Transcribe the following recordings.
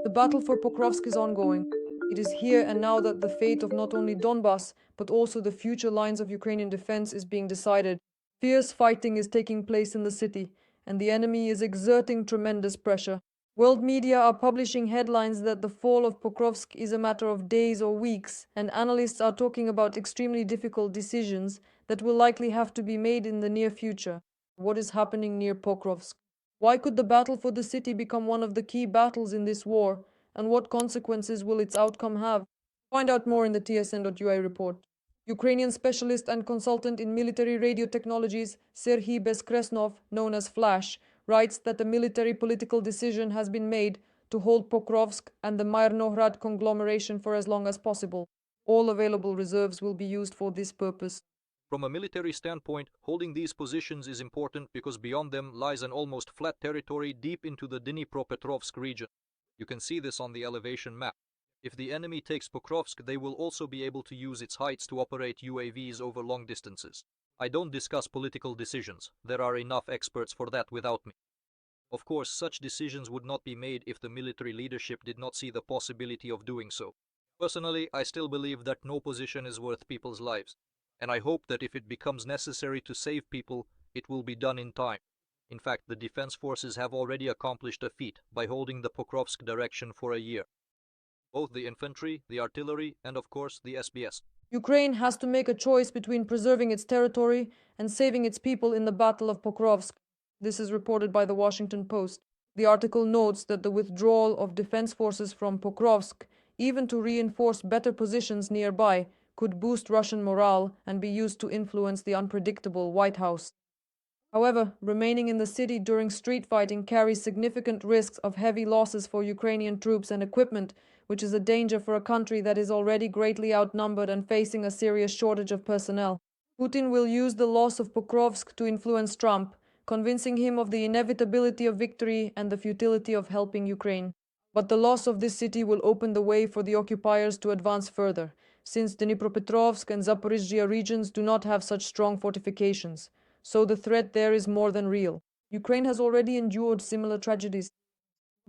The battle for Pokrovsk is ongoing. It is here and now that the fate of not only Donbas, but also the future lines of Ukrainian defense is being decided. Fierce fighting is taking place in the city, and the enemy is exerting tremendous pressure. World media are publishing headlines that the fall of Pokrovsk is a matter of days or weeks, and analysts are talking about extremely difficult decisions that will likely have to be made in the near future. What is happening near Pokrovsk? Why could the battle for the city become one of the key battles in this war, and what consequences will its outcome have? Find out more in the TSN.ua report. Ukrainian specialist and consultant in military radio technologies Serhiy Bezkresnov, known as Flash, writes that a military political decision has been made to hold Pokrovsk and the Myrnohrad conglomeration for as long as possible. All available reserves will be used for this purpose. From a military standpoint, holding these positions is important because beyond them lies an almost flat territory deep into the Dnipropetrovsk region. You can see this on the elevation map. If the enemy takes Pokrovsk, they will also be able to use its heights to operate UAVs over long distances. I don't discuss political decisions. There are enough experts for that without me. Of course, such decisions would not be made if the military leadership did not see the possibility of doing so. Personally, I still believe that no position is worth people's lives. And I hope that if it becomes necessary to save people, it will be done in time. In fact, the defense forces have already accomplished a feat by holding the Pokrovsk direction for a year. Both the infantry, the artillery, and of course the SBS. Ukraine has to make a choice between preserving its territory and saving its people in the Battle of Pokrovsk. This is reported by the Washington Post. The article notes that the withdrawal of defense forces from Pokrovsk, even to reinforce better positions nearby, could boost Russian morale and be used to influence the unpredictable White House. However, remaining in the city during street fighting carries significant risks of heavy losses for Ukrainian troops and equipment, which is a danger for a country that is already greatly outnumbered and facing a serious shortage of personnel. Putin will use the loss of Pokrovsk to influence Trump, convincing him of the inevitability of victory and the futility of helping Ukraine. But the loss of this city will open the way for the occupiers to advance further, since Dnipropetrovsk and Zaporizhzhia regions do not have such strong fortifications. So the threat there is more than real. Ukraine has already endured similar tragedies.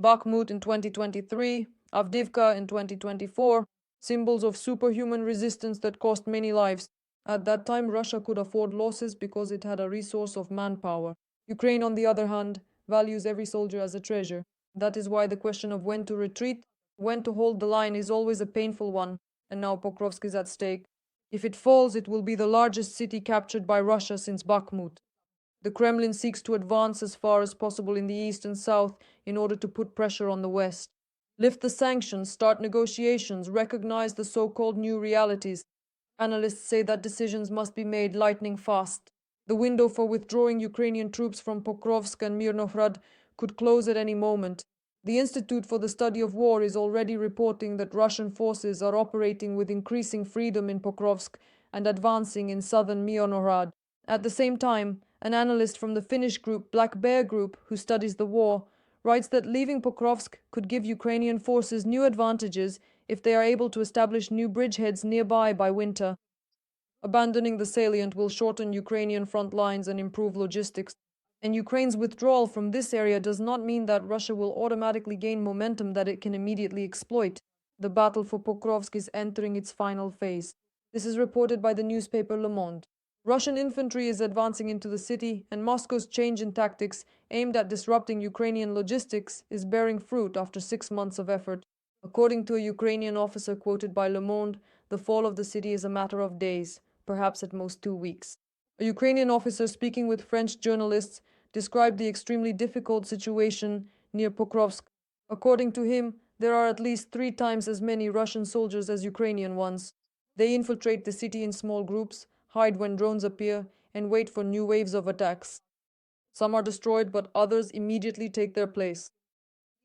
Bakhmut in 2023, Avdiivka in 2024, symbols of superhuman resistance that cost many lives. At that time, Russia could afford losses because it had a resource of manpower. Ukraine, on the other hand, values every soldier as a treasure. That is why the question of when to retreat, when to hold the line is always a painful one, and now Pokrovsk is at stake. If it falls, it will be the largest city captured by Russia since Bakhmut. The Kremlin seeks to advance as far as possible in the east and south in order to put pressure on the west. Lift the sanctions, start negotiations, recognize the so-called new realities. Analysts say that decisions must be made lightning fast. The window for withdrawing Ukrainian troops from Pokrovsk and Myrnohrad could close at any moment. The Institute for the Study of War is already reporting that Russian forces are operating with increasing freedom in Pokrovsk and advancing in southern Myrnohrad. At the same time, an analyst from the Finnish group Black Bear Group, who studies the war, writes that leaving Pokrovsk could give Ukrainian forces new advantages if they are able to establish new bridgeheads nearby by winter. Abandoning the salient will shorten Ukrainian front lines and improve logistics. And Ukraine's withdrawal from this area does not mean that Russia will automatically gain momentum that it can immediately exploit. The battle for Pokrovsk is entering its final phase. This is reported by the newspaper Le Monde. Russian infantry is advancing into the city, and Moscow's change in tactics aimed at disrupting Ukrainian logistics is bearing fruit after 6 months of effort. According to a Ukrainian officer quoted by Le Monde, the fall of the city is a matter of days, perhaps at most 2 weeks. A Ukrainian officer speaking with French journalists described the extremely difficult situation near Pokrovsk. According to him, there are at least 3 times as many Russian soldiers as Ukrainian ones. They infiltrate the city in small groups, hide when drones appear, and wait for new waves of attacks. Some are destroyed, but others immediately take their place.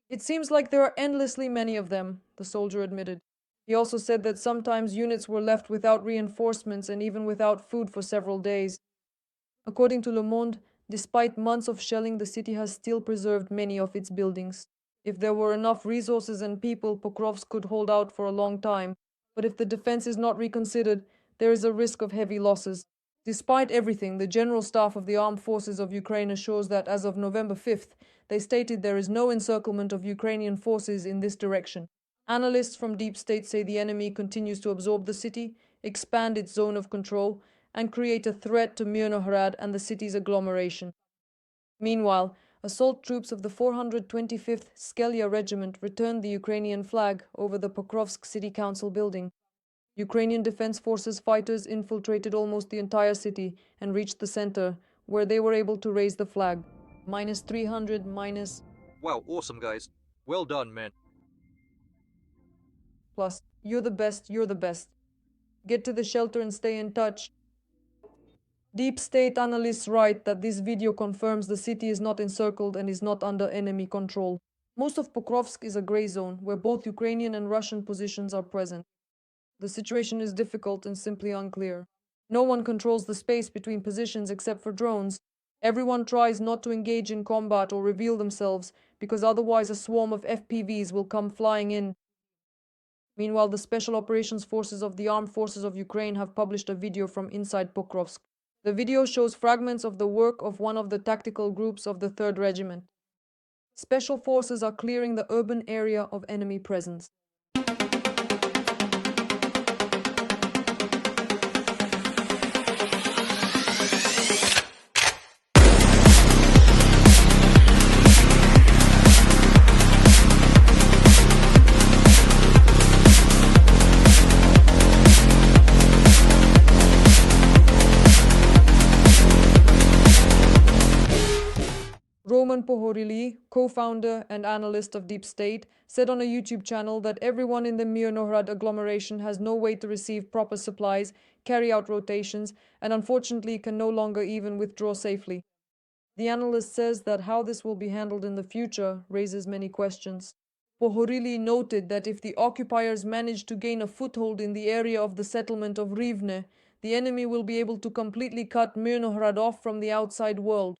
It seems like there are endlessly many of them, the soldier admitted. He also said that sometimes units were left without reinforcements and even without food for several days. According to Le Monde, despite months of shelling, the city has still preserved many of its buildings. If there were enough resources and people, Pokrovsk could hold out for a long time. But if the defense is not reconsidered, there is a risk of heavy losses. Despite everything, the General Staff of the Armed Forces of Ukraine assures that as of November 5th, they stated there is no encirclement of Ukrainian forces in this direction. Analysts from Deep State say the enemy continues to absorb the city, expand its zone of control, and create a threat to Myrnohrad and the city's agglomeration. Meanwhile, assault troops of the 425th Skelya Regiment returned the Ukrainian flag over the Pokrovsk City Council building. Ukrainian Defense Forces fighters infiltrated almost the entire city and reached the center, where they were able to raise the flag. Minus 300, minus... Wow, awesome guys. Well done, man. Plus, you're the best, you're the best. Get to the shelter and stay in touch. Deep State analysts write that this video confirms the city is not encircled and is not under enemy control. Most of Pokrovsk is a gray zone, where both Ukrainian and Russian positions are present. The situation is difficult and simply unclear. No one controls the space between positions except for drones. Everyone tries not to engage in combat or reveal themselves, because otherwise a swarm of FPVs will come flying in. Meanwhile, the Special Operations Forces of the Armed Forces of Ukraine have published a video from inside Pokrovsk. The video shows fragments of the work of one of the tactical groups of the 3rd Regiment. Special forces are clearing the urban area of enemy presence. Roman Pohorily, co-founder and analyst of Deep State, said on a YouTube channel that everyone in the Myrnohrad agglomeration has no way to receive proper supplies, carry out rotations, and unfortunately can no longer even withdraw safely. The analyst says that how this will be handled in the future raises many questions. Pohorily noted that if the occupiers manage to gain a foothold in the area of the settlement of Rivne, the enemy will be able to completely cut Myrnohrad off from the outside world.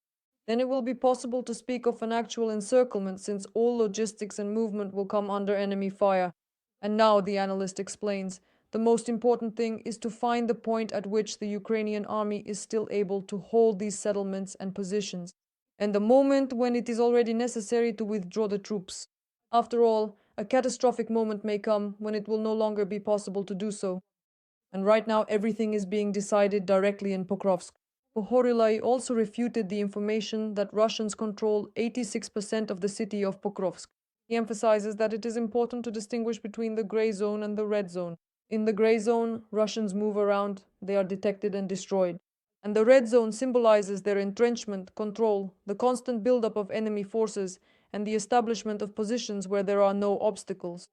Then it will be possible to speak of an actual encirclement, since all logistics and movement will come under enemy fire. And now, the analyst explains, the most important thing is to find the point at which the Ukrainian army is still able to hold these settlements and positions, and the moment when it is already necessary to withdraw the troops. After all, a catastrophic moment may come when it will no longer be possible to do so. And right now everything is being decided directly in Pokrovsk. Pohorily also refuted the information that Russians control 86% of the city of Pokrovsk. He emphasizes that it is important to distinguish between the gray zone and the red zone. In the gray zone, Russians move around, they are detected and destroyed. And the red zone symbolizes their entrenchment, control, the constant buildup of enemy forces, and the establishment of positions where there are no obstacles.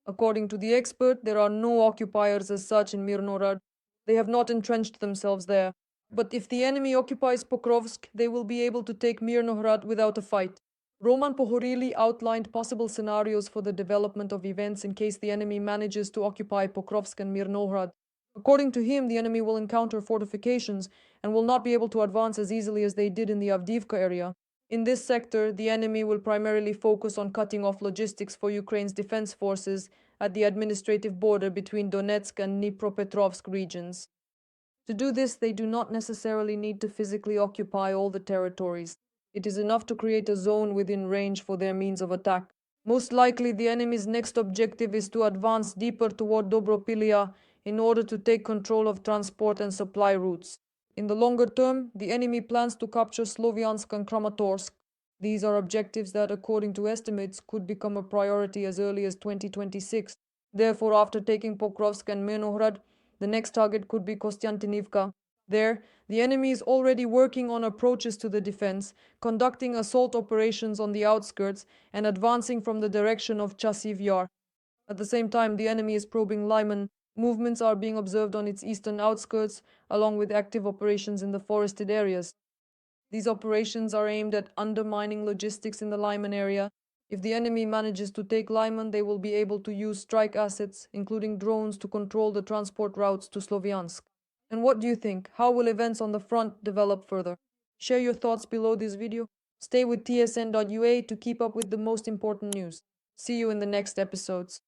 According to the expert, there are no occupiers as such in Myrnohrad. They have not entrenched themselves there. But if the enemy occupies Pokrovsk, they will be able to take Myrnohrad without a fight. Roman Pohorily outlined possible scenarios for the development of events in case the enemy manages to occupy Pokrovsk and Myrnohrad. According to him, the enemy will encounter fortifications and will not be able to advance as easily as they did in the Avdiivka area. In this sector, the enemy will primarily focus on cutting off logistics for Ukraine's defense forces at the administrative border between Donetsk and Dnipropetrovsk regions. To do this, they do not necessarily need to physically occupy all the territories. It is enough to create a zone within range for their means of attack. Most likely, the enemy's next objective is to advance deeper toward Dobropilia in order to take control of transport and supply routes. In the longer term, the enemy plans to capture Sloviansk and Kramatorsk. These are objectives that, according to estimates, could become a priority as early as 2026. Therefore, after taking Pokrovsk and Myrnohrad, the next target could be Kostiantynivka. There, the enemy is already working on approaches to the defense, conducting assault operations on the outskirts, and advancing from the direction of Chasiv Yar. At the same time, the enemy is probing Lyman. Movements are being observed on its eastern outskirts, along with active operations in the forested areas. These operations are aimed at undermining logistics in the Lyman area. If the enemy manages to take Lyman, they will be able to use strike assets, including drones, to control the transport routes to Sloviansk. And what do you think? How will events on the front develop further? Share your thoughts below this video. Stay with TSN.ua to keep up with the most important news. See you in the next episodes.